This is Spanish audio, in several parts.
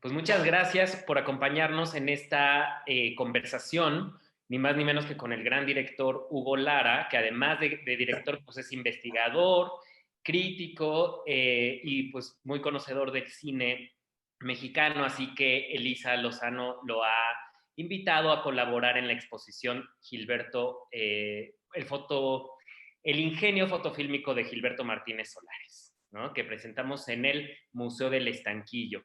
Pues muchas gracias por acompañarnos en esta conversación, ni más ni menos que con el gran director Hugo Lara, que además de director, pues es investigador, crítico y pues muy conocedor del cine mexicano, así que Elisa Lozano lo ha invitado a colaborar en la exposición Gilberto, el ingenio fotofílmico de Gilberto Martínez Solares, ¿no? Que presentamos en el Museo del Estanquillo.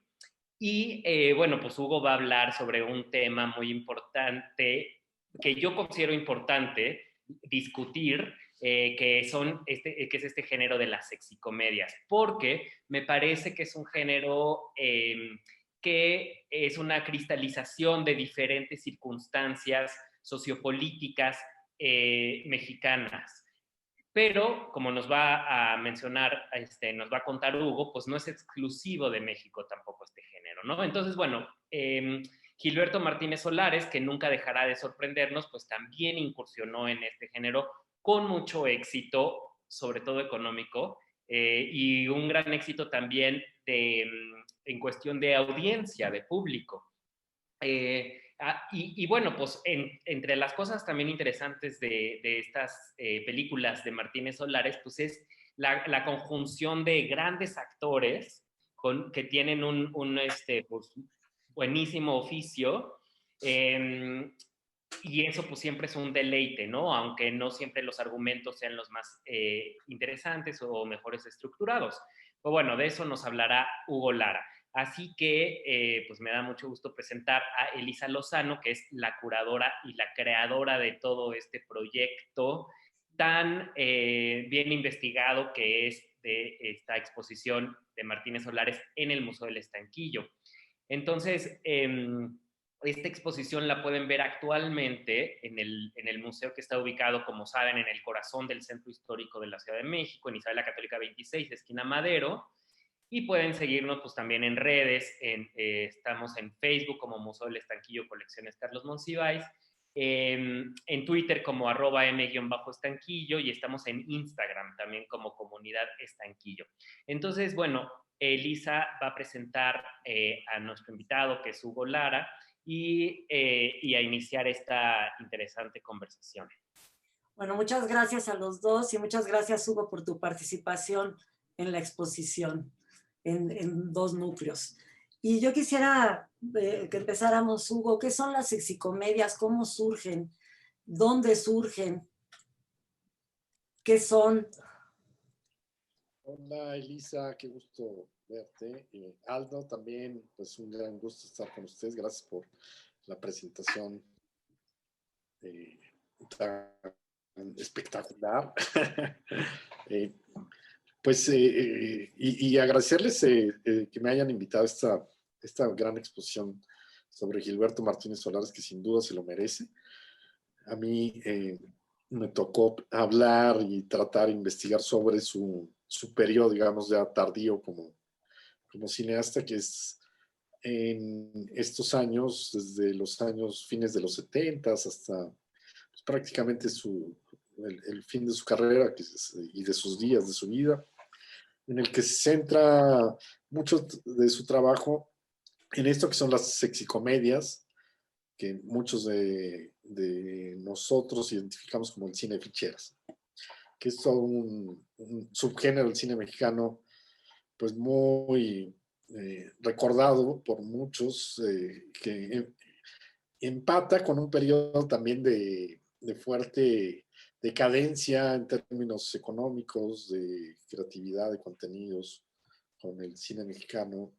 Y bueno, pues Hugo va a hablar sobre un tema muy importante que yo considero importante discutir, que es este género de las sexicomedias, porque me parece que es un género que es una cristalización de diferentes circunstancias sociopolíticas mexicanas. Pero, como nos va a mencionar, nos va a contar Hugo, pues no es exclusivo de México tampoco este género, ¿no? Entonces, bueno, Gilberto Martínez Solares, que nunca dejará de sorprendernos, pues también incursionó en este género con mucho éxito, sobre todo económico, y un gran éxito también en cuestión de audiencia, de público. Y bueno, pues entre las cosas también interesantes de estas películas de Martínez Solares, pues es la conjunción de grandes actores que tienen pues, buenísimo oficio. Y eso pues siempre es un deleite, ¿no? Aunque no siempre los argumentos sean los más interesantes o mejores estructurados. Pero bueno, de eso nos hablará Hugo Lara. Así que pues me da mucho gusto presentar a Elisa Lozano, que es la curadora y la creadora de todo este proyecto tan bien investigado que es de esta exposición de Martínez Solares en el Museo del Estanquillo. Entonces, esta exposición la pueden ver actualmente en el museo que está ubicado, como saben, en el corazón del Centro Histórico de la Ciudad de México, en Isabel la Católica 26, esquina Madero. Y pueden seguirnos pues también en redes, estamos en Facebook como Museo del Estanquillo Colecciones Carlos Monsiváis, en Twitter como @m_estanquillo y estamos en Instagram también como Comunidad Estanquillo. Entonces, bueno, Elisa va a presentar a nuestro invitado, que es Hugo Lara, y a iniciar esta interesante conversación. Bueno, muchas gracias a los dos y muchas gracias, Hugo, por tu participación en la exposición en dos núcleos. Y yo quisiera que empezáramos, Hugo, ¿qué son las sexicomedias? ¿Cómo surgen? ¿Dónde surgen? ¿Qué son? Hola Elisa, qué gusto verte. Aldo, también, pues un gran gusto estar con ustedes. Gracias por la presentación tan espectacular. eh, y agradecerles que me hayan invitado a esta gran exposición sobre Gilberto Martínez Solares, que sin duda se lo merece. A mí me tocó hablar y tratar de investigar sobre su periodo, digamos, ya tardío como cineasta, que es en estos años, desde los años fines de los 70 hasta pues, prácticamente el fin de su carrera y de sus días, de su vida, en el que se centra mucho de su trabajo en esto que son las sexicomedias, que muchos de nosotros identificamos como el cine de ficheras, que es todo un subgénero del cine mexicano, pues muy recordado por muchos, que empata con un periodo también de fuerte decadencia en términos económicos, de creatividad, de contenidos, con el cine mexicano,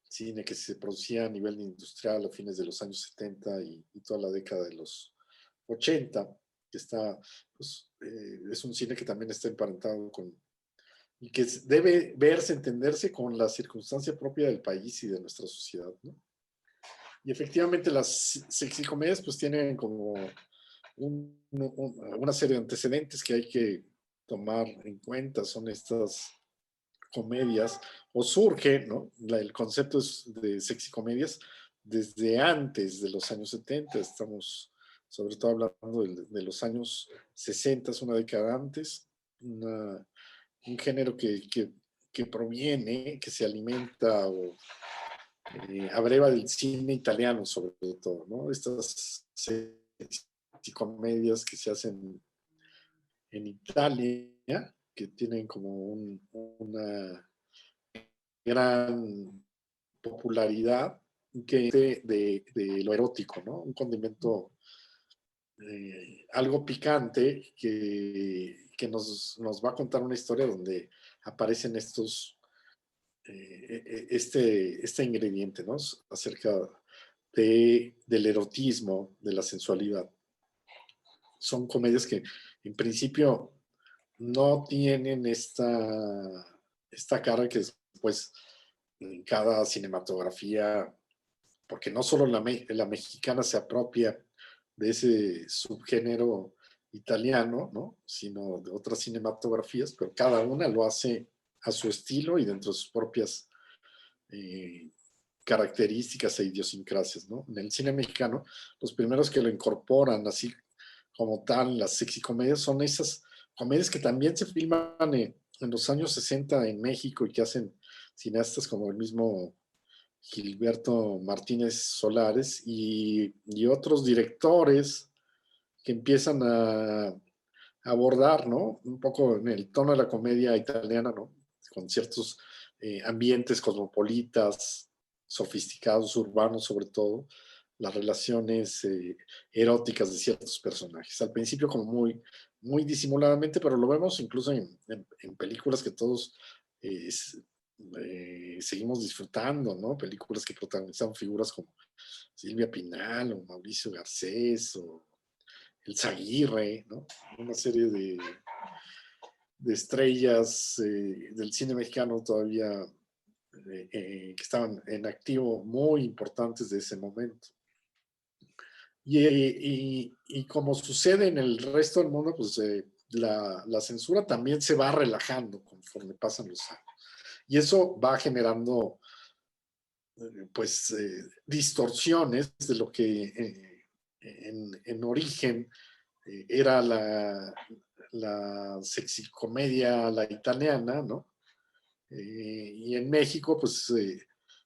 cine que se producía a nivel industrial a fines de los años 70 y toda la década de los 80, que está, pues, es un cine que también está emparentado con, y que debe verse, entenderse con la circunstancia propia del país y de nuestra sociedad, ¿no? Y efectivamente las sexicomedias pues tienen como una serie de antecedentes que hay que tomar en cuenta. Son estas comedias, o surge, ¿no? El concepto de sexicomedias desde antes de los años 70. Estamos sobre todo hablando de los años 60, una década antes, un género que proviene, que se alimenta abreva del cine italiano, sobre todo, ¿no? Estas comedias que se hacen en Italia, que tienen como una gran popularidad que de lo erótico, ¿no? Un condimento algo picante que nos va a contar una historia donde aparecen este ingrediente, ¿no? Acerca del erotismo, de la sensualidad. Son comedias que en principio no tienen esta cara que después en cada cinematografía, porque no solo la mexicana se apropia de ese subgénero italiano, ¿no? Sino de otras cinematografías, pero cada una lo hace a su estilo y dentro de sus propias características e idiosincrasias, ¿no? En el cine mexicano, los primeros que lo incorporan así como tal, las sexicomedias, son esas comedias que también se filman en los años 60 en México y que hacen cineastas como el mismo Gilberto Martínez Solares y otros directores que empiezan a abordar, ¿no? Un poco en el tono de la comedia italiana, ¿no? Con ciertos ambientes cosmopolitas, sofisticados, urbanos sobre todo, las relaciones eróticas de ciertos personajes. Al principio como muy disimuladamente, pero lo vemos incluso en películas que todos seguimos disfrutando, ¿no? Películas que protagonizan figuras como Silvia Pinal o Mauricio Garcés o El Zaguirre, ¿no? Una serie de estrellas del cine mexicano todavía que estaban en activo muy importantes de ese momento. Y como sucede en el resto del mundo, pues la censura también se va relajando conforme pasan los años. Y eso va generando pues distorsiones de lo que en origen era la sexicomedia, la italiana, ¿no? Y en México, pues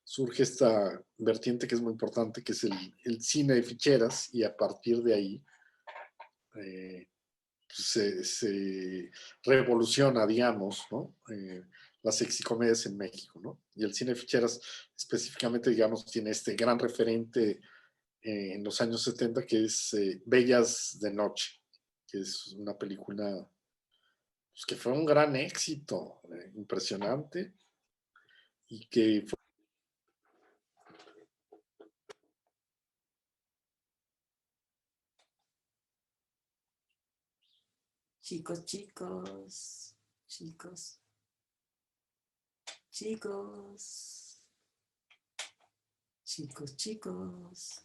surge esta vertiente que es muy importante, que es el cine de ficheras, y a partir de ahí se revoluciona, digamos, ¿no? Las sexicomedias en México, ¿no? Y el cine de ficheras específicamente, digamos, tiene este gran referente en los años 70 que es Bellas de Noche, que es una película pues, que fue un gran éxito, impresionante, y que fue Chicos, chicos, chicos, chicos, chicos, chicos.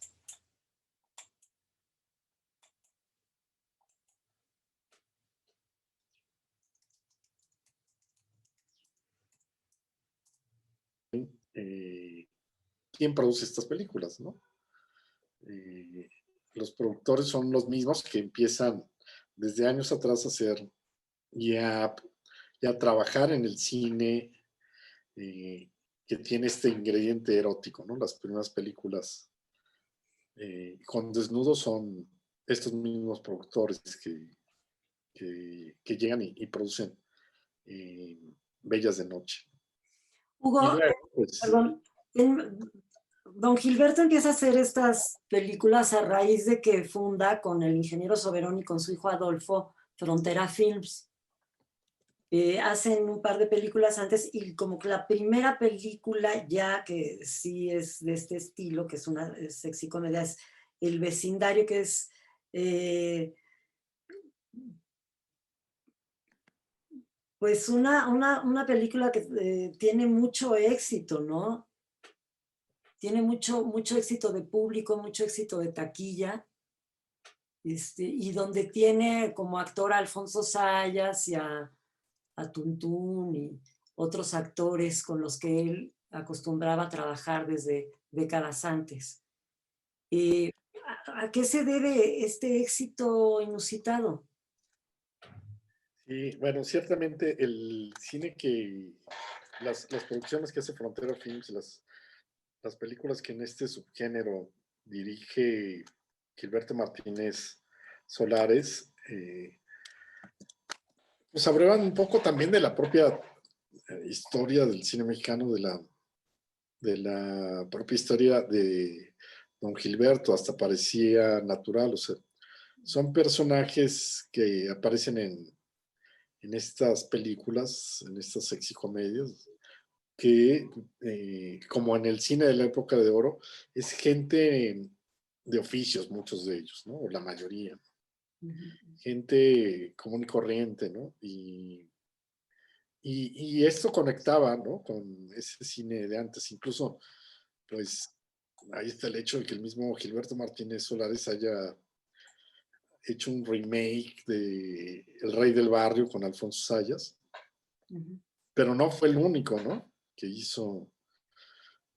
quién produce estas películas, ¿no? Los productores son los mismos que empiezan desde años atrás a hacer ya a trabajar en el cine que tiene este ingrediente erótico, ¿no? Las primeras películas con desnudos son estos mismos productores que llegan y producen eh, Bellas de Noche. Y Hugo, luego, pues, perdón, don Gilberto empieza a hacer estas películas a raíz de que funda con el ingeniero Soberón y con su hijo Adolfo Frontera Films. Hacen un par de películas antes y como que la primera película ya que sí es de este estilo, que es una sexy comedia, es El Vecindario, que es pues una película que tiene mucho éxito, ¿no? Tiene mucho éxito de público, mucho éxito de taquilla, y donde tiene como actor a Alfonso Sayas y a Tuntún y otros actores con los que él acostumbraba a trabajar desde décadas antes. Eh, ¿A qué se debe este éxito inusitado? sí, bueno, ciertamente el cine las producciones que hace Frontera Films, las películas que en este subgénero dirige Gilberto Martínez Solares, pues hablaban un poco también de la propia historia del cine mexicano, de la propia historia de don Gilberto, hasta parecía natural. O sea, son personajes que aparecen en estas películas, en estas sexicomedias, que, como en el cine de la época de oro, es gente de oficios, muchos de ellos, ¿no? O la mayoría. Gente común y corriente, ¿no? Y esto conectaba, ¿no? Con ese cine de antes. Incluso, pues, ahí está el hecho de que el mismo Gilberto Martínez Solares haya hecho un remake de El Rey del Barrio con Alfonso Sayas, pero no fue el único, ¿no? Que hizo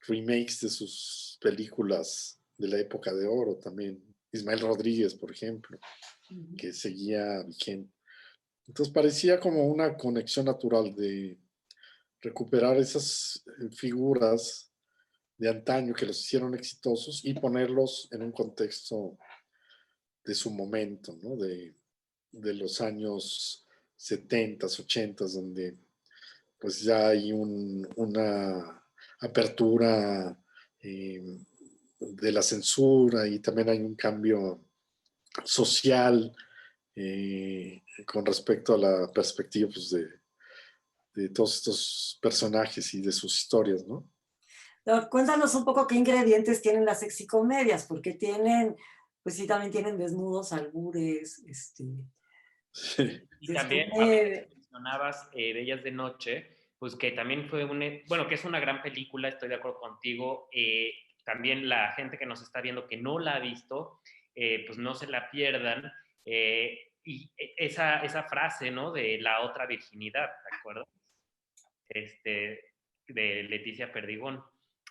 remakes de sus películas de la época de oro también. Ismael Rodríguez, por ejemplo, que seguía vigente. Entonces parecía como una conexión natural de recuperar esas figuras de antaño que los hicieron exitosos y ponerlos en un contexto de su momento, ¿no? De los años 70, 80, donde pues ya hay una apertura de la censura y también hay un cambio social con respecto a la perspectiva pues, de todos estos personajes y de sus historias, ¿no? Cuéntanos un poco qué ingredientes tienen las sexicomedias, porque tienen, pues sí, también tienen desnudos, albures, Sí. Y también, ahorita que mencionabas Bellas de Noche, pues que también fue bueno, que es una gran película, estoy de acuerdo contigo. También la gente que nos está viendo que no la ha visto, pues no se la pierdan. Y esa frase, ¿no? De la otra virginidad, ¿de acuerdo? De Leticia Perdigón.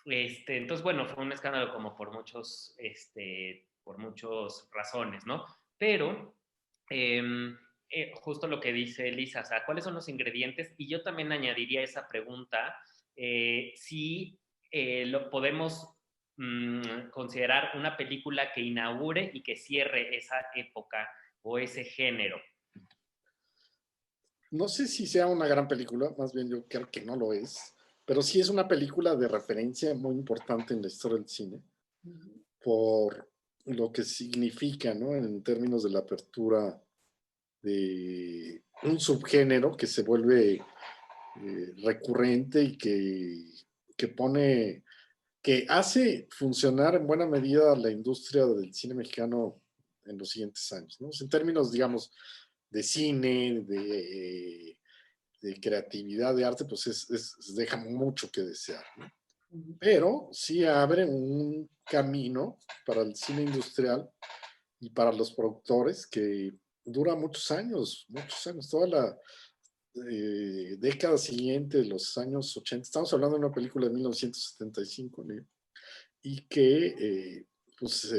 Entonces, bueno, fue un escándalo como por muchas razones, ¿no? Pero eh, justo lo que dice Elisa, o sea, ¿cuáles son los ingredientes? Y yo también añadiría esa pregunta, si lo podemos considerar una película que inaugure y que cierre esa época o ese género. No sé si sea una gran película, más bien yo creo que no lo es, pero sí es una película de referencia muy importante en la historia del cine, por lo que significa, ¿no? En términos de la apertura de un subgénero que se vuelve recurrente y que hace funcionar en buena medida la industria del cine mexicano en los siguientes años, ¿no? En términos, digamos, de cine, de creatividad, de arte, pues deja mucho que desear, ¿no? Pero sí abre un camino para el cine industrial y para los productores que dura muchos años, toda la década siguiente, los años 80. Estamos hablando de una película de 1975, ¿no? Y que pues,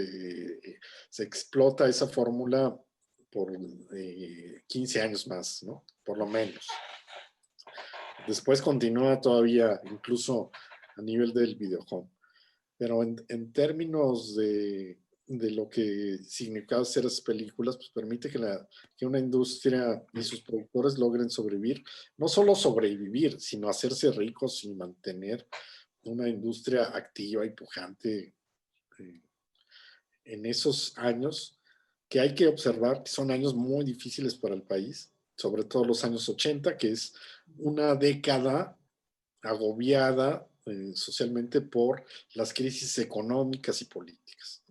se explota esa fórmula por 15 años más, ¿no? Por lo menos. Después continúa todavía, incluso a nivel del videojuego. Pero en términos de lo que significaba hacer esas películas, pues permite que una industria y sus productores logren sobrevivir, no solo sobrevivir, sino hacerse ricos y mantener una industria activa y pujante en esos años, que hay que observar que son años muy difíciles para el país, sobre todo los años 80, que es una década agobiada socialmente por las crisis económicas y políticas.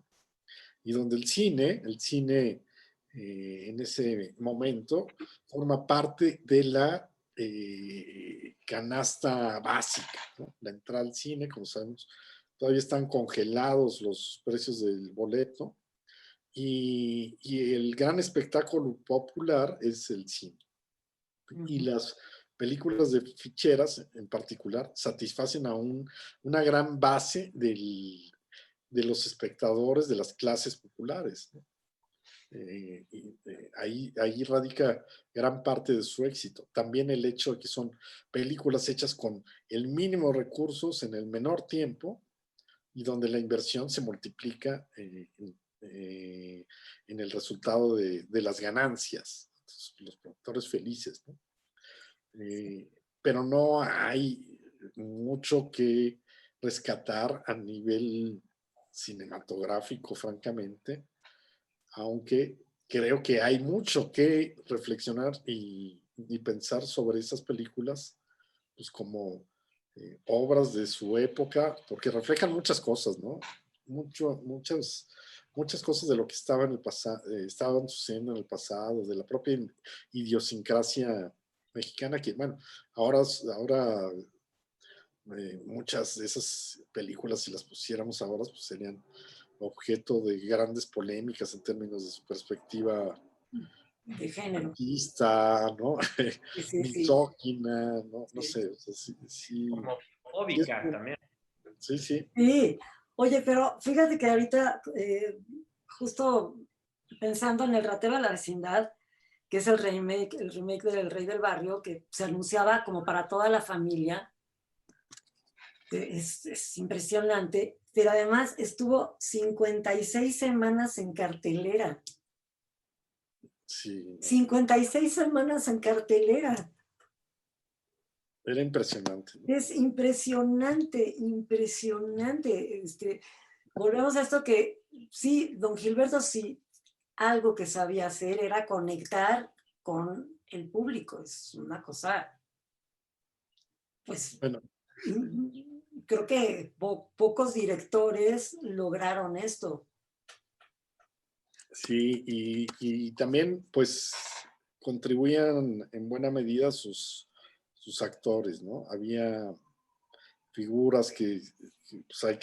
Y donde el cine en ese momento forma parte de la canasta básica, ¿no? La entrada al cine, como sabemos, todavía están congelados los precios del boleto y el gran espectáculo popular es el cine. Y las películas de ficheras en particular satisfacen a una gran base de los espectadores de las clases populares, ¿no? Ahí radica gran parte de su éxito. También el hecho de que son películas hechas con el mínimo recursos en el menor tiempo, y donde la inversión se multiplica en el resultado de las ganancias. Entonces, los productores felices, ¿no? Pero no hay mucho que rescatar a nivel cinematográfico, francamente, aunque creo que hay mucho que reflexionar y pensar sobre esas películas, pues como obras de su época, porque reflejan muchas cosas, ¿no? Muchas cosas de lo que estaba en el pasado, estaban sucediendo en el pasado, de la propia idiosincrasia mexicana, que bueno, ahora muchas de esas películas, si las pusiéramos ahora, pues serían objeto de grandes polémicas en términos de su perspectiva de género. machista, ¿no? Sí, sí, sí. Misógina, ¿no? No Sí. sé, o sea, sí, sí, Homofóbica también. sí, sí, Sí. Oye, pero fíjate que ahorita, justo pensando en El ratero de la vecindad, que es el remake del Rey del Barrio, que se anunciaba como para toda la familia, es impresionante, pero además estuvo 56 semanas en cartelera. sí, no. 56 semanas en cartelera. Era impresionante, ¿no? Es impresionante, impresionante. Volvemos a esto que sí, don Gilberto sí, algo que sabía hacer era conectar con el público. Es una cosa, pues, Bueno, creo que pocos directores lograron esto. sí, y también, pues, contribuían en buena medida sus actores, ¿no? Había figuras que, pues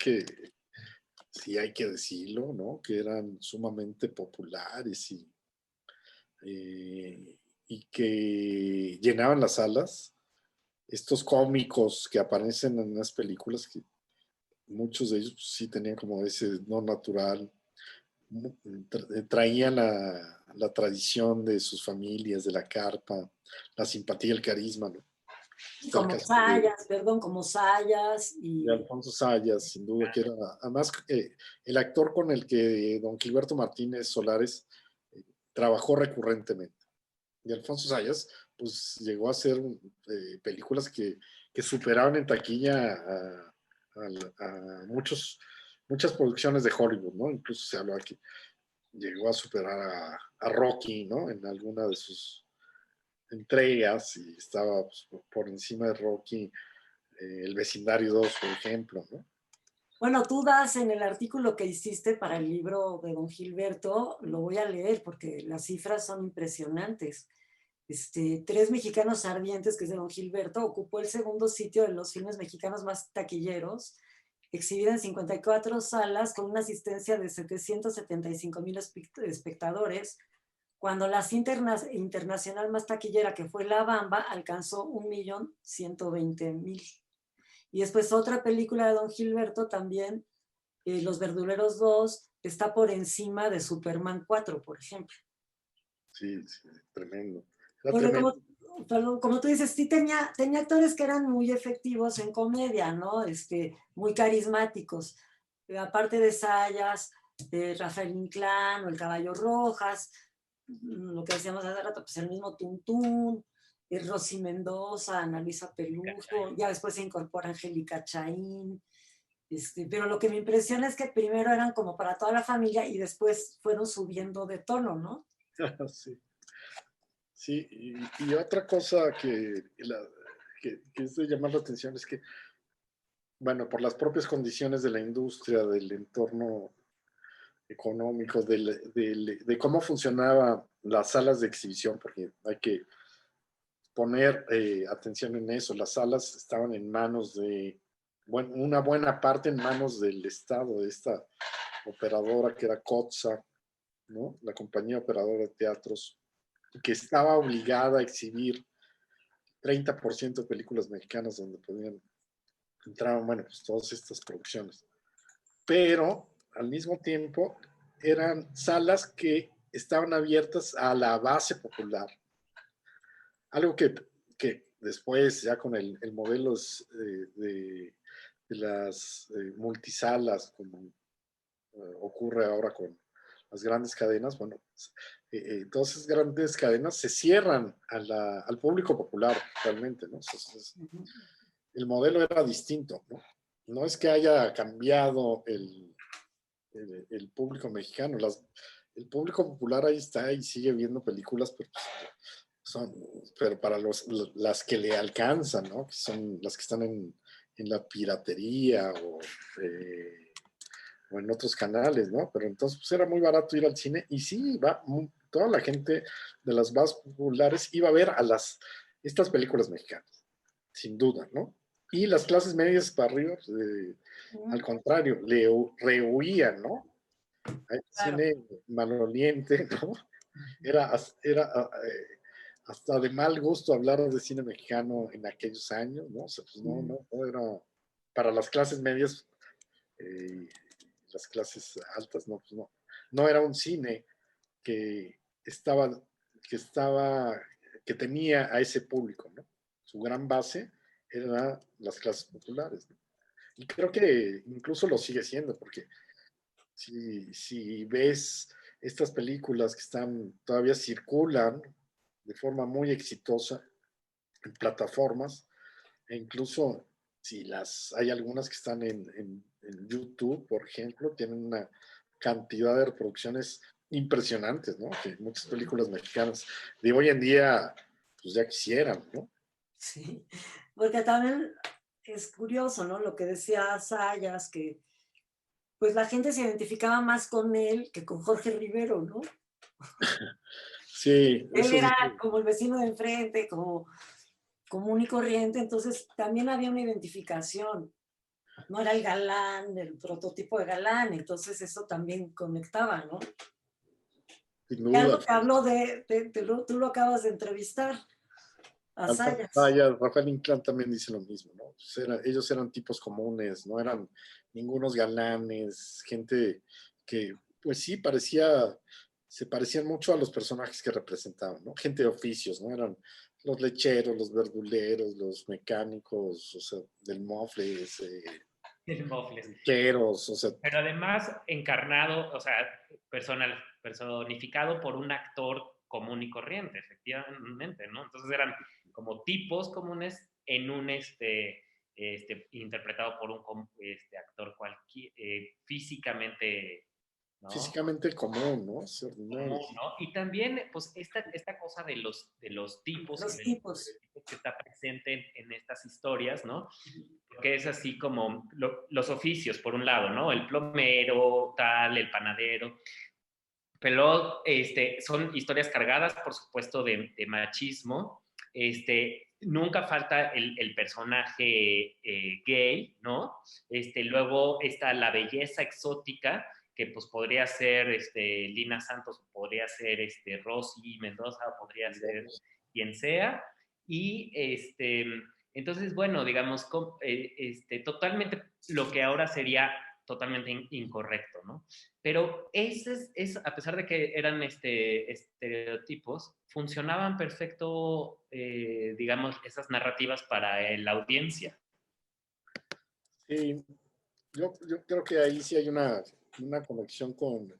sí hay que decirlo, ¿no? Que eran sumamente populares eh, y que llenaban las salas. Estos cómicos que aparecen en las películas, que muchos de ellos pues, sí tenían como ese no natural, traían la tradición de sus familias, de la carpa, la simpatía, el carisma, ¿no? Está el Como caso Sayas, perdón, como Sayas de y Alfonso Sayas, sin duda, que era, además, el actor con el que don Gilberto Martínez Solares trabajó recurrentemente. Y Alfonso Sayas, pues llegó a hacer películas que superaban en taquilla a muchas producciones de Hollywood, ¿no? Incluso se hablaba que llegó a superar a Rocky, ¿no? En alguna de sus entregas y estaba pues, por encima de Rocky, El Vecindario 2, por ejemplo, ¿no? bueno, tú das en el artículo que hiciste para el libro de don Gilberto, lo voy a leer porque las cifras son impresionantes. Tres Mexicanos Ardientes, que es de don Gilberto, ocupó el segundo sitio de los filmes mexicanos más taquilleros, exhibida en 54 salas con una asistencia de 775,000 espectadores, cuando la cinta internacional más taquillera, que fue La Bamba, alcanzó 1,120,000. Y después otra película de don Gilberto también, Los Verduleros 2, está por encima de Superman 4, por ejemplo. Sí, sí, tremendo. Era Porque tremendo. como tú dices, sí tenía actores que eran muy efectivos en comedia, ¿no? Muy carismáticos. Aparte de Sayas, Rafael Inclán o El Caballo Rojas, lo que decíamos hace rato, pues el mismo Tuntún, Rosy Mendoza, Ana Luisa Peluso, ya después se incorpora Angélica Chaín. Pero lo que me impresiona es que primero eran como para toda la familia y después fueron subiendo de tono, ¿no? Sí, sí. Y otra cosa que es de llamar la atención es que, bueno, por las propias condiciones de la industria, del entorno económico, de cómo funcionaban las salas de exhibición, porque hay que poner atención en eso. Las salas estaban en manos bueno, una buena parte en manos del Estado, de esta operadora que era COTSA, ¿no? La compañía operadora de teatros, que estaba obligada a exhibir 30% de películas mexicanas donde podían entrar, bueno, pues todas estas producciones. Pero al mismo tiempo eran salas que estaban abiertas a la base popular. Algo que después, ya con el modelo multisalas, como ocurre ahora con las grandes cadenas, bueno, todas esas grandes cadenas se cierran al público popular realmente, ¿no? El modelo era distinto, ¿no? No es que haya cambiado el público mexicano, el público popular ahí está y sigue viendo películas, pero para las que le alcanzan, ¿no? Que son las que están en la piratería o en otros canales, ¿no? Pero entonces pues, era muy barato ir al cine y sí, toda la gente de las más populares iba a ver estas películas mexicanas, sin duda, ¿no? Y las clases medias para arriba, pues, al contrario, le rehuían, ¿no? Hay Claro. cine maloliente, ¿no? Era hasta de mal gusto hablar de cine mexicano en aquellos años, ¿no? O sea, pues no era para las clases medias, las clases altas, no, pues no era un cine que estaba, que estaba, que tenía a ese público, ¿no? Su gran base eran las clases populares, ¿no? Y creo que incluso lo sigue siendo, porque si ves estas películas que todavía circulan de forma muy exitosa en plataformas, e incluso si hay algunas que están en YouTube, por ejemplo, tienen una cantidad de reproducciones impresionantes, ¿no? Que muchas películas mexicanas de hoy en día, pues ya quisieran, ¿no? Sí, porque también es curioso, ¿no? Lo que decía Sayas, que pues la gente se identificaba más con él que con Jorge Rivero, ¿no? Sí, Él eso sí. era como el vecino de enfrente, como común y corriente, entonces también había una identificación. No era el galán, el prototipo de galán, entonces eso también conectaba, ¿no? Sin Y algo duda. que habló tú lo acabas de entrevistar, a Sayas. Rafael Inclán también dice lo mismo, ¿no? Pues ellos eran tipos comunes, no eran ningunos galanes, gente que, pues sí, se parecían mucho a los personajes que representaban, ¿no? Gente de oficios, ¿no? Eran los lecheros, los verduleros, los mecánicos, o sea, del Mofles, El Mofles. lecheros, o sea. Pero además encarnado, o sea, personificado por un actor común y corriente, efectivamente, ¿no? Entonces eran como tipos comunes en un interpretado por un actor físicamente, ¿no? Físicamente común, ¿no? Es ordinario. Común, ¿no? Y también, pues, esta cosa de los tipos y Los del tipos. tipo que está presente en estas historias, ¿no? Porque es así como los oficios, por un lado, ¿no? El plomero, tal, el panadero. Pero son historias cargadas, por supuesto, de machismo. Nunca falta el personaje gay, ¿no? Luego está la belleza exótica, que pues podría ser Lina Santos, podría ser Rosy Mendoza, podría ser quien sea. Y entonces, bueno, digamos, totalmente lo que ahora sería totalmente incorrecto, ¿no? Pero a pesar de que eran estereotipos, funcionaban perfecto, digamos, esas narrativas para la audiencia. Sí, yo creo que ahí sí hay una conexión con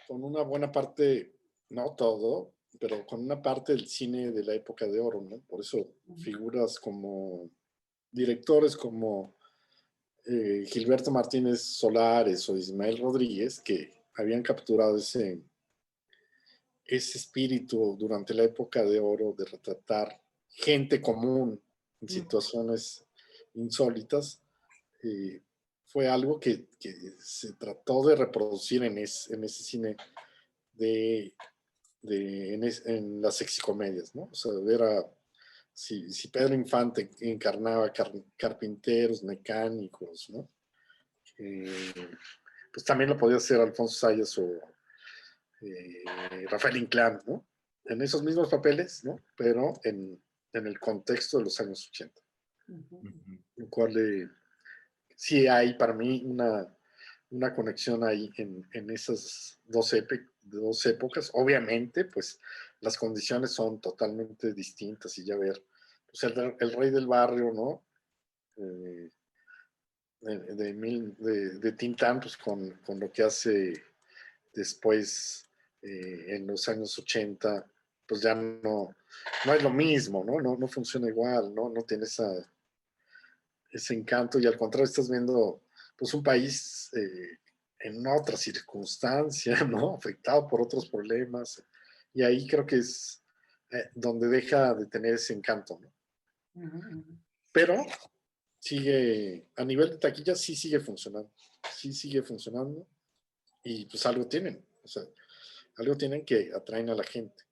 una buena parte, no todo, pero con una parte del cine de la época de oro, ¿no? Por eso figuras como directores como Gilberto Martínez Solares o Ismael Rodríguez, que habían capturado ese espíritu durante la época de oro de retratar gente común en situaciones insólitas, fue algo que se trató de reproducir en ese cine en las sexicomedias, ¿no? O sea, si Pedro Infante encarnaba carpinteros, mecánicos, ¿no? Pues también lo podía hacer Alfonso Sayas o Rafael Inclán, ¿no? En esos mismos papeles, ¿no? Pero en el contexto de los años 80. Lo cual sí hay para mí una conexión ahí en esas dos épocas. Obviamente, pues las condiciones son totalmente distintas y ya ver, pues el rey del barrio, ¿no? de Tintán, pues con lo que hace después en los años 80, pues ya no es lo mismo, ¿no? No funciona igual, ¿no? No tiene ese encanto y al contrario estás viendo pues un país en otra circunstancia, ¿no? Afectado por otros problemas y ahí creo que es donde deja de tener ese encanto, ¿no? Pero sigue, a nivel de taquilla sí sigue funcionando y pues algo tienen, o sea, algo tienen que atraen a la gente.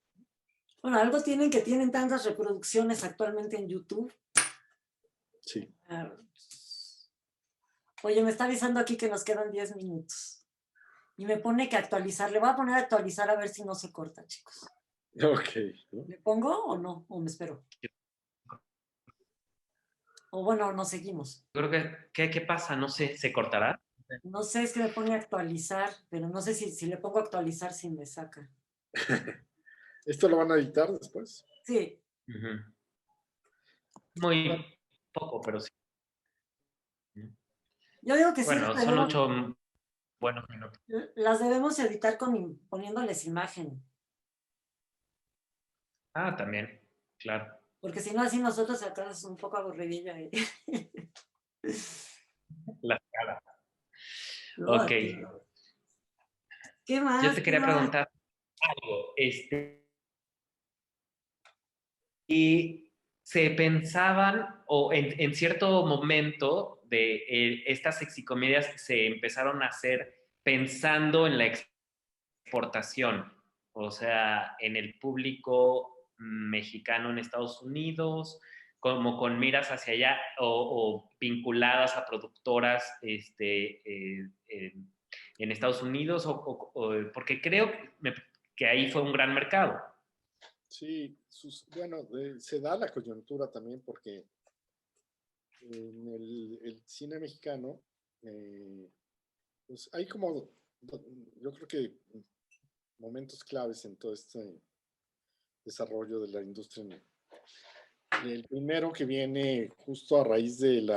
Bueno, algo tienen que tienen tantas reproducciones actualmente en YouTube. Sí. Oye, me está avisando aquí que nos quedan 10 minutos. Y me pone que actualizar. Le voy a poner a actualizar a ver si no se corta, chicos. Ok. ¿No? ¿Le pongo o no? ¿O me espero? O bueno, nos seguimos. Creo que, ¿qué pasa? No sé, ¿se cortará? No sé, es que me pone a actualizar, pero no sé si le pongo a actualizar si me saca. ¿Esto lo van a editar después? Sí. Muy poco, pero sí. Yo digo que sí Bueno, son 8 buenos minutos. las debemos editar poniéndoles imagen. Ah, también, claro. Porque si no, así nosotros acá es un poco aburridillo. La cara. No, Ok. ¿qué Yo más? te ¿Qué quería más? preguntar algo. Y se pensaban, o en cierto momento de estas sexicomedias se empezaron a hacer pensando en la exportación, o sea, en el público mexicano en Estados Unidos, como con miras hacia allá o vinculadas a productoras en Estados Unidos, porque creo que ahí fue un gran mercado. Sí, bueno, se da la coyuntura también porque en el cine mexicano, pues hay como, yo creo que momentos claves en todo este desarrollo de la industria. El primero que viene justo a raíz del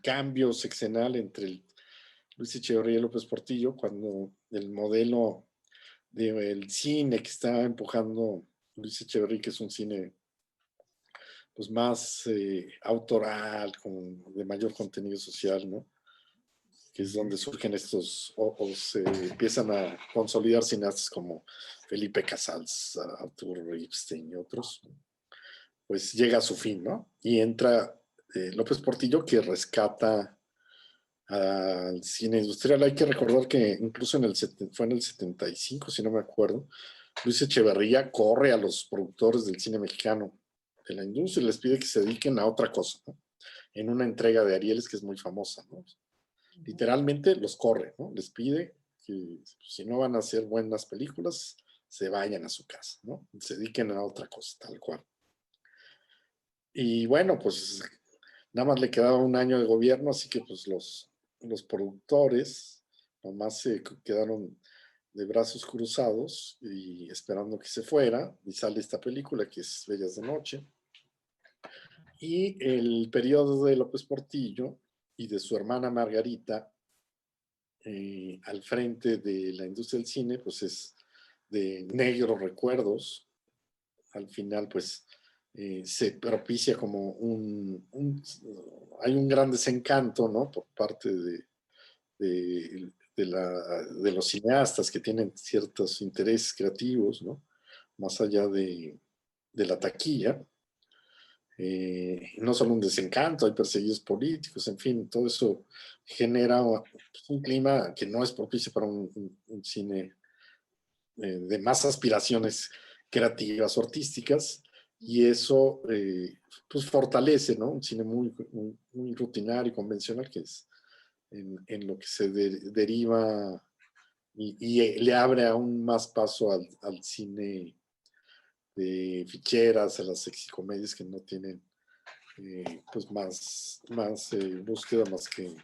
cambio sexenal entre Luis Echeverría y López Portillo, cuando el modelo del cine que está empujando Luis Echeverría, que es un cine pues más autoral, de mayor contenido social, ¿no? Que es donde surgen estos, o se empiezan a consolidar cineastas como Felipe Casals, Arturo Ripstein y otros, pues llega a su fin, ¿no? Y entra López Portillo que rescata al cine industrial. Hay que recordar que incluso fue en el 75, si no me acuerdo, Luis Echeverría corre a los productores del cine mexicano de la industria y les pide que se dediquen a otra cosa, ¿no? En una entrega de Arieles que es muy famosa, ¿no? Literalmente los corre, ¿no? Les pide que si no van a hacer buenas películas, se vayan a su casa, ¿no? Se dediquen a otra cosa, tal cual. Y bueno, pues nada más le quedaba un año de gobierno, así que pues los productores nomás se quedaron de brazos cruzados y esperando que se fuera, y sale esta película que es Bellas de Noche. Y el periodo de López Portillo y de su hermana Margarita al frente de la industria del cine, pues es de negros recuerdos. Al final, pues se propicia como hay un gran desencanto, ¿no? Por parte de los cineastas que tienen ciertos intereses creativos, ¿no? Más allá de la taquilla. No solo un desencanto, hay perseguidos políticos, en fin, todo eso genera un clima que no es propicio para un cine de más aspiraciones creativas o artísticas, y eso pues fortalece, ¿no? Un cine muy rutinario y convencional que es en lo que se deriva y le abre aún más paso al cine de ficheras, a las sexicomedias que no tienen pues más búsqueda más que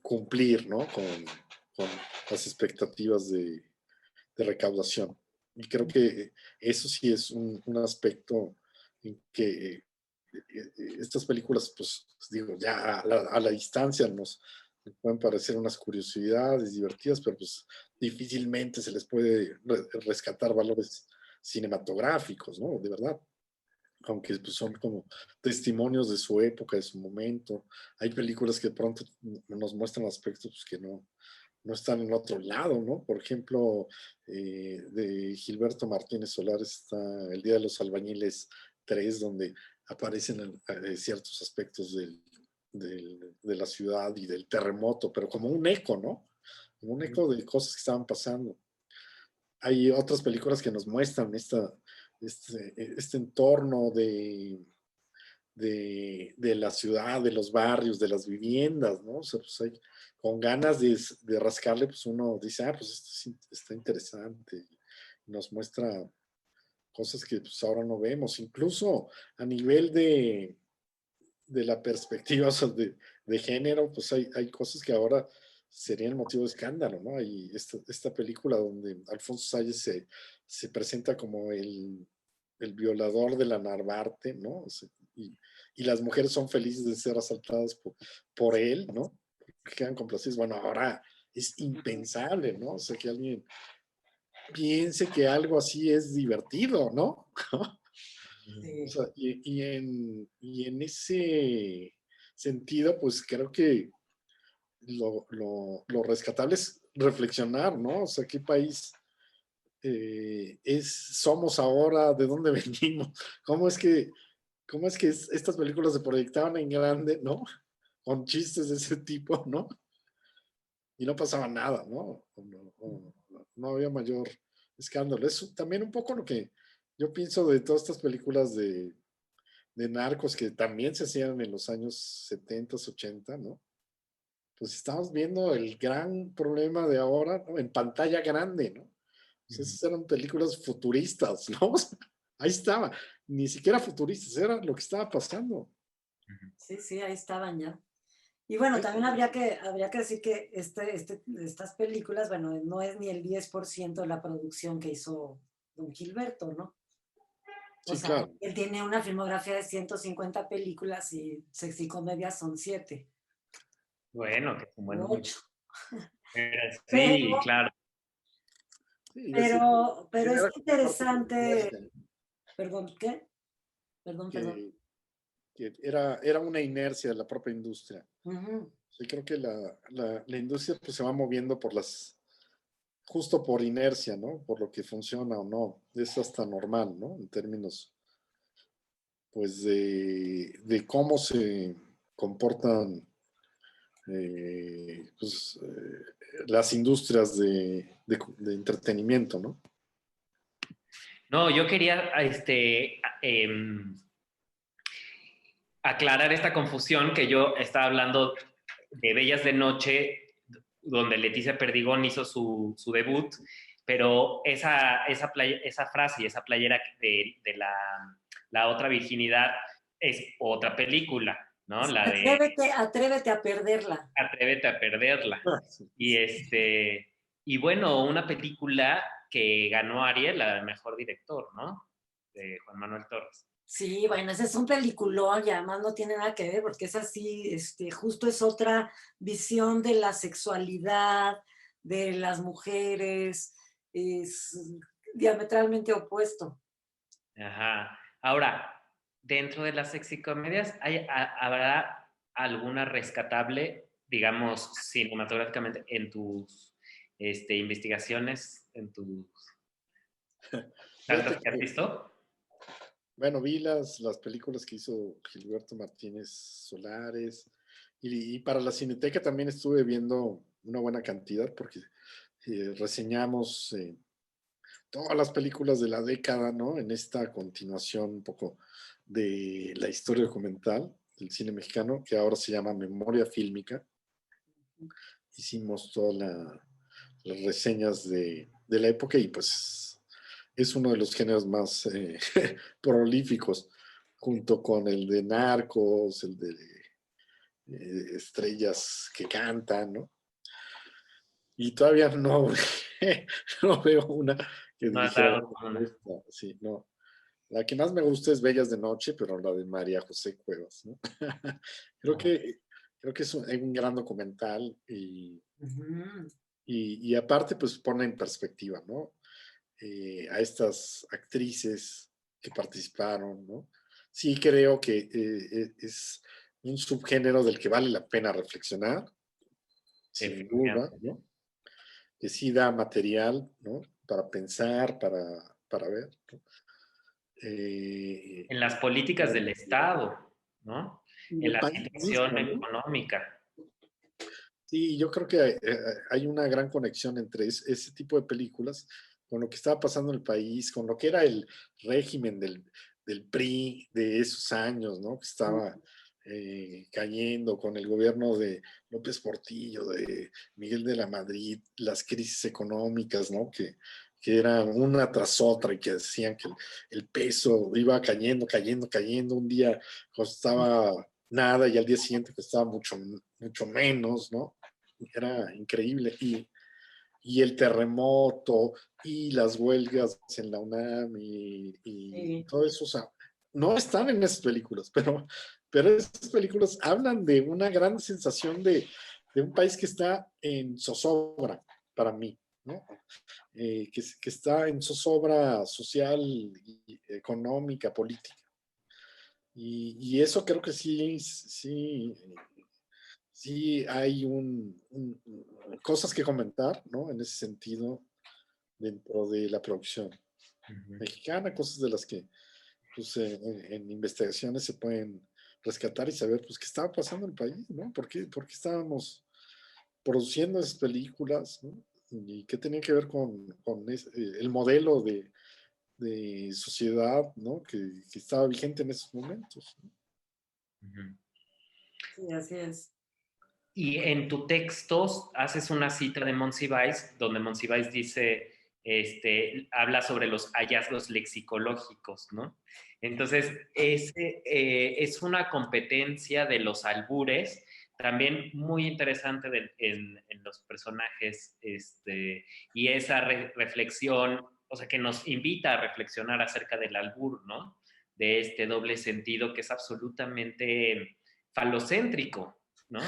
cumplir, ¿no? Con las expectativas de recaudación. Y creo que eso sí es un aspecto en que estas películas, pues digo, ya a la distancia nos pueden parecer unas curiosidades divertidas, pero pues difícilmente se les puede rescatar valores cinematográficos, ¿no? De verdad. Aunque pues, son como testimonios de su época, de su momento. Hay películas que de pronto nos muestran aspectos pues, que no están en otro lado, ¿no? Por ejemplo, de Gilberto Martínez Solares está El Día de los Albañiles 3, donde aparecen ciertos aspectos de la ciudad y del terremoto, pero como un eco, ¿no? Como un eco de cosas que estaban pasando. Hay otras películas que nos muestran este entorno de la ciudad, de los barrios, de las viviendas, ¿no? O sea, pues con ganas de rascarle, pues uno dice, pues esto está interesante. Nos muestra cosas que pues ahora no vemos, incluso a nivel de la perspectiva, o sea, de género, pues hay cosas que ahora serían motivo de escándalo, ¿no? Hay esta película donde Alfonso Sayas se presenta como el violador de la Narvarte, ¿no? O sea, y las mujeres son felices de ser asaltadas por él, ¿no? Quedan complacidas. Bueno, ahora es impensable, ¿no? O sea, que alguien piense que algo así es divertido, ¿no? O sea, y en ese sentido, pues creo que lo rescatable es reflexionar, ¿no? O sea, ¿qué país somos ahora? ¿De dónde venimos? ¿Cómo es que, estas películas se proyectaban en grande, ¿no? Con chistes de ese tipo, ¿no? Y no pasaba nada, ¿no? No había mayor escándalo. Es también un poco lo que yo pienso de todas estas películas de narcos que también se hacían en los años 70, 80, ¿no? Pues estamos viendo el gran problema de ahora, ¿no? En pantalla grande, ¿no? Pues esas eran películas futuristas, ¿no? Ahí estaba, ni siquiera futuristas, era lo que estaba pasando. Sí, sí, ahí estaban ya. Y bueno, también habría que decir que estas películas, bueno, no es ni el 10% de la producción que hizo don Gilberto, ¿no? O Sí, sea, claro. él tiene una filmografía de 150 películas y sexicomedias son 7 Bueno, que es un buen o número. 8. Sí, Pero, claro. Sí, pero es era como parte de la interesante, inercia, ¿no? perdón, ¿qué? Perdón. Que era una inercia de la propia industria. Ujú. Yo creo que la industria pues, se va moviendo justo por inercia, ¿no? Por lo que funciona o no. Es hasta normal, ¿no? En términos, pues, de cómo se comportan pues, las industrias de entretenimiento, ¿no? No, yo quería aclarar esta confusión que yo estaba hablando de Bellas de Noche, donde Leticia Perdigón hizo su debut, pero esa frase y esa playera de la otra virginidad es otra película, ¿no? La de Atrévete a perderla. Atrévete a perderla. Sí. Y y bueno, una película que ganó Ariel, la de mejor director, ¿no? De Juan Manuel Torres. Sí, bueno, ese es un peliculón y además no tiene nada que ver porque es así, justo es otra visión de la sexualidad, de las mujeres, es diametralmente opuesto. Ajá. Ahora, dentro de las sexicomedias, ¿habrá alguna rescatable, digamos, cinematográficamente en tus investigaciones, en tus tantas Fíjate que has que, visto? bueno, vi las películas que hizo Gilberto Martínez Solares y para la Cineteca también estuve viendo una buena cantidad porque reseñamos todas las películas de la década, ¿no? En esta continuación un poco de la historia documental del cine mexicano, que ahora se llama Memoria Fílmica. Hicimos todas las reseñas de la época y pues es uno de los géneros más prolíficos, junto con el de Narcos, el de Estrellas que cantan, ¿no? Y todavía no, no veo una que No has dijera, dado bueno, con una. esta, sí, no. La que más me gusta es Bellas de Noche, pero la de María José Cuevas, ¿no? Creo que, creo que es un gran documental Ujú. y aparte pues pone en perspectiva, ¿no? A estas actrices que participaron, ¿no? Sí creo que es un subgénero del que vale la pena reflexionar, sin duda, Definitivamente. ¿no? Que sí da material, ¿no? Para pensar, para ver, ¿no? En las políticas del Estado, ¿no? Y En del la país situación mismo, ¿no? económica. Sí, yo creo que hay una gran conexión entre ese tipo de películas con lo que estaba pasando en el país, con lo que era el régimen del PRI de esos años, ¿no? Que estaba cayendo con el gobierno de López Portillo, de Miguel de la Madrid, las crisis económicas, ¿no? Que eran una tras otra y que decían que el peso iba cayendo, cayendo, cayendo. Un día costaba nada y al día siguiente costaba mucho, mucho menos, ¿no? Era increíble. Y el terremoto y las huelgas en la UNAM y Sí, todo eso, o sea, no están en esas películas, pero esas películas hablan de una gran sensación de un país que está en zozobra para mí, ¿no? Que está en zozobra social, y económica, política. Y eso creo que sí, sí, sí hay cosas que comentar, ¿no? En ese sentido, dentro de la producción Ujú. mexicana, cosas de las que pues, en investigaciones se pueden rescatar y saber pues qué estaba pasando en el país, ¿no? ¿Por qué estábamos produciendo esas películas, ¿no? Y qué tenía que ver con el modelo de sociedad, ¿no? Que estaba vigente en esos momentos, ¿no? Ujú. sí, así es. Y en tu texto haces una cita de Monsiváis, donde Monsiváis dice, habla sobre los hallazgos lexicológicos, ¿no? Entonces, es una competencia de los albures, también muy interesante en los personajes, y esa reflexión, o sea, que nos invita a reflexionar acerca del albur, ¿no? De este doble sentido que es absolutamente falocéntrico, ¿no?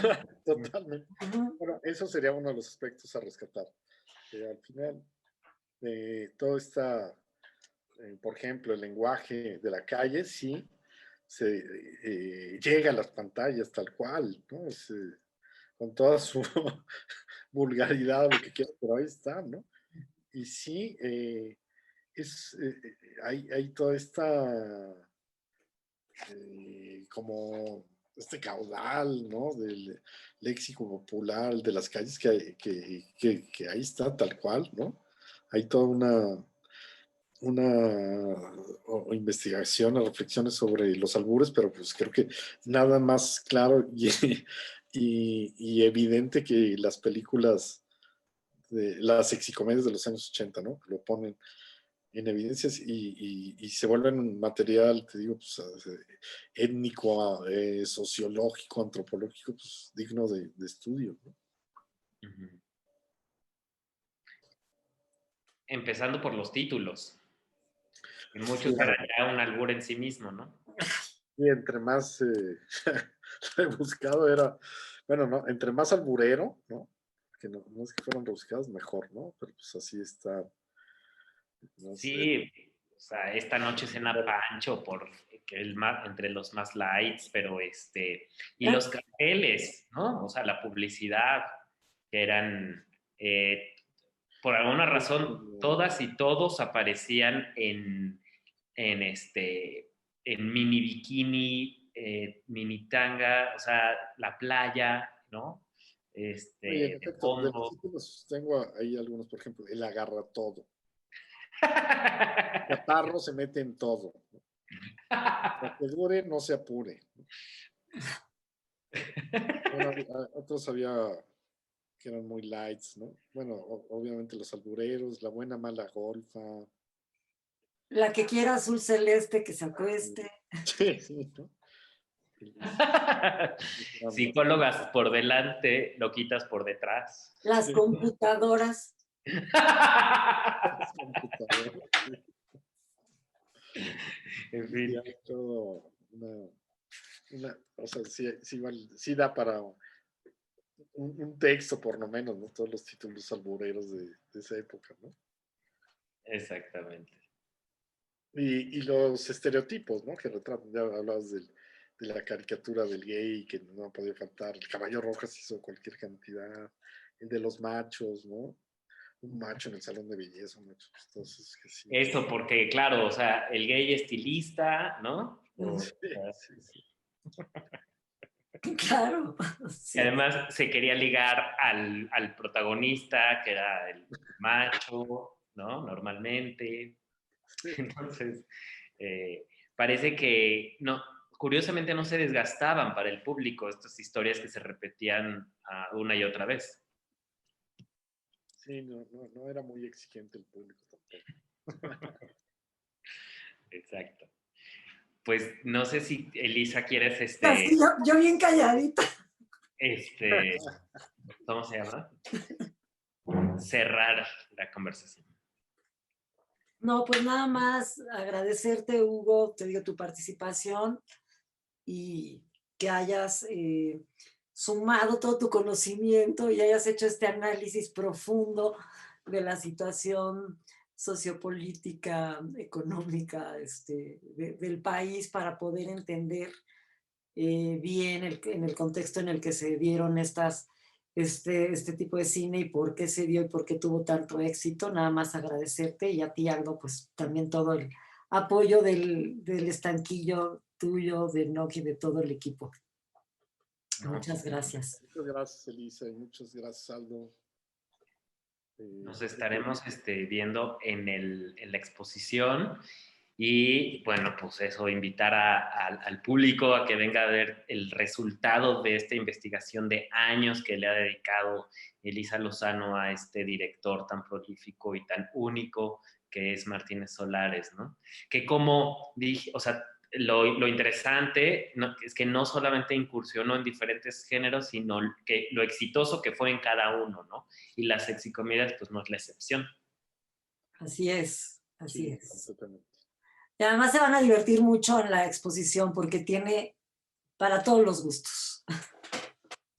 Totalmente. Ujú. Bueno, eso sería uno de los aspectos a rescatar. Que al final, todo está, por ejemplo, el lenguaje de la calle, sí, se llega a las pantallas tal cual, ¿no? Con toda su vulgaridad, lo que quieras, pero ahí está, ¿no? Y sí, hay toda esta, como este caudal, ¿no? Del léxico popular de las calles que ahí está tal cual, ¿no? Hay toda una investigación, reflexiones sobre los albures, pero pues creo que nada más claro y evidente que las películas, las sexicomedias de los años 80, ¿no? Que lo ponen en evidencias y se vuelven un material, te digo, pues, étnico, sociológico, antropológico, pues digno de estudio, ¿no? Ujú. Empezando por los títulos, que muchos Sí, serán ya un albur en sí mismo, ¿no? y entre más rebuscado era, bueno, no, entre más alburero, ¿no? Que no es que fueran rebuscados, mejor, ¿no? Pero pues así está, no sé. Sí, o sea, esta noche cena Pancho por que entre los más lights, pero y Ah, los carteles, ¿no? O sea, la publicidad, que eran, por alguna razón, todas y todos aparecían en mini bikini, mini tanga, o sea, la playa, ¿no? Oye, en De efecto, de los fondo. títulos tengo ahí algunos, por ejemplo, el agarra todo. Chaparro se mete en todo. Lo que dure, no se apure. Bueno, otros había que eran muy lights, ¿no? Bueno, obviamente los albureros, la buena mala golfa. la que quiera azul celeste que se acueste. Sí, sí, ¿no? Eran Psicólogas por delante, loquitas por detrás. Las sí, computadoras. las computadoras. Sí. En Sí, fin, hay todo o sea, sí da para un texto por lo menos, ¿no? Todos los títulos albureros de esa época, ¿no? exactamente. Y los estereotipos, ¿no? Que retratan, ya hablabas de la caricatura del gay, que no podía faltar, el caballo rojas hizo cualquier cantidad, el de los machos, ¿no? Un macho en el salón de belleza, un macho chistoso, que sí. Eso porque, claro, o sea, el gay estilista, ¿no? Mm, Sí, sí, sí. claro, Y sí. además se quería ligar al protagonista, que era el macho, ¿no? Normalmente. Sí, Entonces, eh, parece que, no, curiosamente no se desgastaban para el público estas historias que se repetían una y otra vez. sí, no era muy exigente el público tampoco. Exacto. Pues no sé si Elisa quieres Así yo bien calladita. este, ¿cómo se llama? Cerrar la conversación. No, pues nada más agradecerte, Hugo, te digo, tu participación y que hayas sumado todo tu conocimiento y hayas hecho este análisis profundo de la situación sociopolítica, económica del país para poder entender bien en el contexto en el que se dieron este tipo de cine y por qué se dio y por qué tuvo tanto éxito. Nada más agradecerte y a ti, Aldo, pues también todo el apoyo del estanquillo tuyo, de Noki, de todo el equipo. ¿No? Muchas gracias. Muchas gracias, Elisa, y muchas gracias, Aldo. Nos estaremos viendo en la exposición y bueno, pues eso, invitar al público a que venga a ver el resultado de esta investigación de años que le ha dedicado Elisa Lozano a este director tan prolífico y tan único que es Martínez Solares, ¿no? Que como dije, o sea, lo interesante es que no solamente incursionó en diferentes géneros, sino que lo exitoso que fue en cada uno, ¿no? Y las sexicomedias, pues no es la excepción. Así es, así Sí, es. completamente. Y además se van a divertir mucho en la exposición porque tiene para todos los gustos.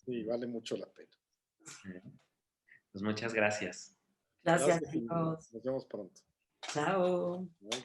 Sí, vale mucho la pena. Pues muchas gracias. Gracias, Gracias y chicos. nos vemos pronto. Chao. Bye.